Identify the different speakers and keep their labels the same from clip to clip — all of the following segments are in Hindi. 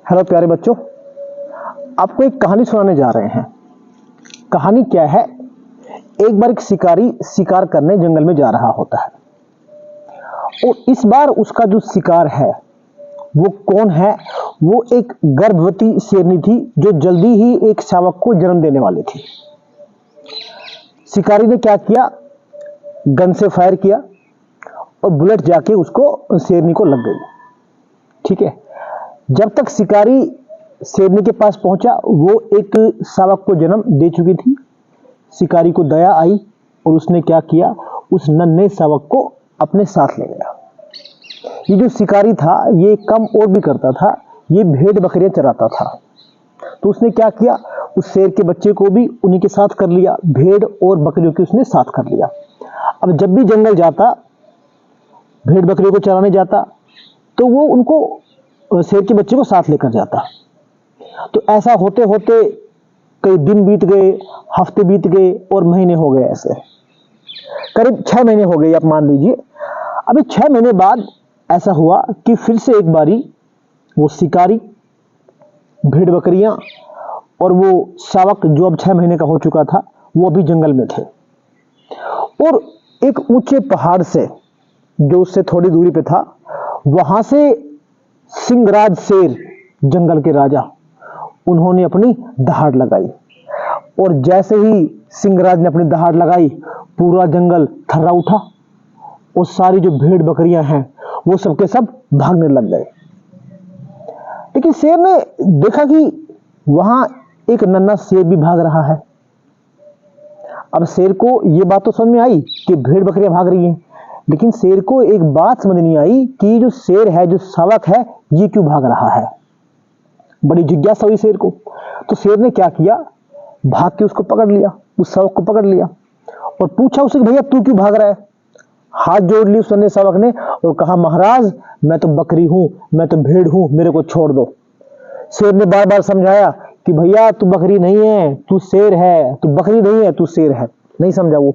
Speaker 1: हेलो प्यारे बच्चों, आपको एक कहानी सुनाने जा रहे हैं। कहानी क्या है? एक बार एक शिकारी शिकार करने जंगल में जा रहा होता है और इस बार उसका जो शिकार है वो कौन है? वो एक गर्भवती शेरनी थी जो जल्दी ही एक शावक को जन्म देने वाली थी। शिकारी ने क्या किया? गन से फायर किया और बुलेट जाके उसको शेरनी को लग गई। ठीक है, जब तक शिकारी शेरनी के पास पहुंचा वो एक शावक को जन्म दे चुकी थी। शिकारी को दया आई और उसने क्या किया? उस नन्हे शावक को अपने साथ ले गया। ये जो शिकारी था ये काम और भी करता था, ये भेड़ बकरियां चराता था। तो उसने क्या किया? उस शेर के बच्चे को भी उन्हीं के साथ कर लिया, भेड़ और बकरियों के उसने साथ कर लिया। अब जब भी जंगल जाता, भेड़ बकरियों को चराने जाता, तो वो उनको शेर के बच्चे को साथ लेकर जाता। तो ऐसा होते होते कई दिन बीत गए, हफ्ते बीत गए और महीने हो गए। ऐसे करीब 6 महीने हो गए, आप मान लीजिए। अभी 6 महीने बाद ऐसा हुआ कि फिर से एक बारी वो शिकारी, भेड़ बकरियां और वो शावक जो अब 6 महीने का हो चुका था वो अभी जंगल में थे। और एक ऊंचे पहाड़ से जो उससे थोड़ी दूरी पे था, वहां से सिंहराज शेर, जंगल के राजा, उन्होंने अपनी दहाड़ लगाई। और जैसे ही सिंहराज ने अपनी दहाड़ लगाई, पूरा जंगल थर्रा उठा और सारी जो भेड़ बकरियां हैं वो सबके सब भागने लग गए। लेकिन शेर ने देखा कि वहां एक नन्हा शेर भी भाग रहा है। अब शेर को ये बात तो समझ में आई कि भेड़ बकरियां भाग रही हैं, लेकिन शेर को एक बात समझ नहीं आई कि जो शेर है, जो शावक है, ये क्यों भाग रहा है। बड़ी जिज्ञासा हुई शेर को। तो शेर ने क्या किया? भाग के उसको पकड़ लिया, उस शावक को पकड़ लिया और पूछा उससे कि भैया तू क्यों भाग रहा है? हाथ जोड़ ली उस नन्हे शावक ने और कहा, महाराज मैं तो बकरी हूं, मैं तो भेड़ हूं, मेरे को छोड़ दो। शेर ने बार बार समझाया कि भैया तू बकरी नहीं है, तू शेर है, तू बकरी नहीं है, तू शेर है। नहीं समझा वो।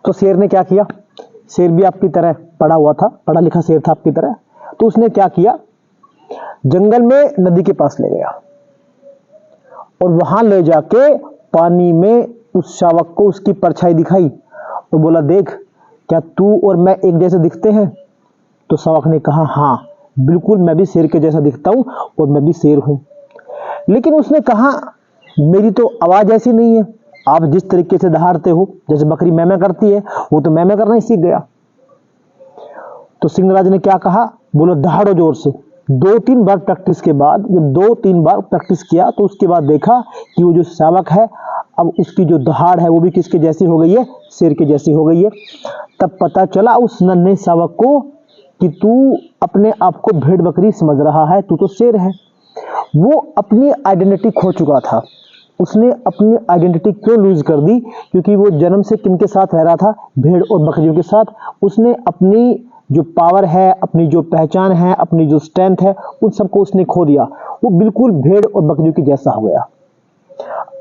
Speaker 1: तो शेर ने क्या किया? शेर भी आपकी तरह पढ़ा हुआ था, पढ़ा लिखा शेर था आपकी तरह। तो उसने क्या किया? जंगल में नदी के पास ले गया और वहां ले जाके पानी में उस शावक को उसकी परछाई दिखाई और बोला, देख क्या तू और मैं एक जैसे दिखते हैं? तो शावक ने कहा, हाँ बिल्कुल, मैं भी शेर के जैसा दिखता हूं और मैं भी शेर हूं। लेकिन उसने कहा, मेरी तो आवाज ऐसी नहीं है, आप जिस तरीके से दहाड़ते हो, जैसे बकरी मैमे करती है, वो तो मैमे करना ही सीख गया। तो सिंहराज ने क्या कहा? बोलो दहाड़ो जोर से। 2-3 बार प्रैक्टिस के बाद, जब 2-3 बार प्रैक्टिस किया तो उसके बाद देखा कि वो जो शावक है, अब उसकी जो दहाड़ है वो भी किसके जैसी हो गई है? शेर के जैसी हो गई है। तब पता चला उस नन्हे शावक को कि तू अपने आप को भेड़ बकरी समझ रहा है, तू तो शेर है। वो अपनी आइडेंटिटी खो चुका था। उसने अपनी आइडेंटिटी क्यों लूज कर दी? क्योंकि वो जन्म से किनके साथ रह रहा था? भेड़ और बकरियों के साथ। उसने अपनी जो पावर है, अपनी जो पहचान है, अपनी जो स्ट्रेंथ है, उन सबको उसने खो दिया। वो बिल्कुल भेड़ और बकरियों की जैसा हो गया।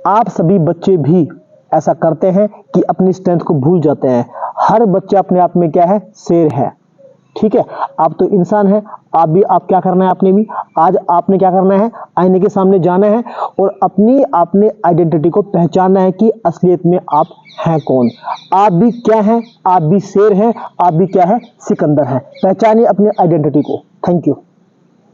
Speaker 1: आप सभी बच्चे भी ऐसा करते हैं कि अपनी स्ट्रेंथ को भूल जाते हैं। हर बच्चा अपने आप में क्या है? शेर है। ठीक है, आप तो इंसान हैं, आप क्या करना है? आज आपने क्या करना है? आईने के सामने जाना है और आपने आइडेंटिटी को पहचानना है कि असलियत में आप हैं कौन। आप भी क्या हैं? आप भी शेर हैं, आप भी क्या है? सिकंदर हैं। पहचानिए अपनी आइडेंटिटी को। Thank you.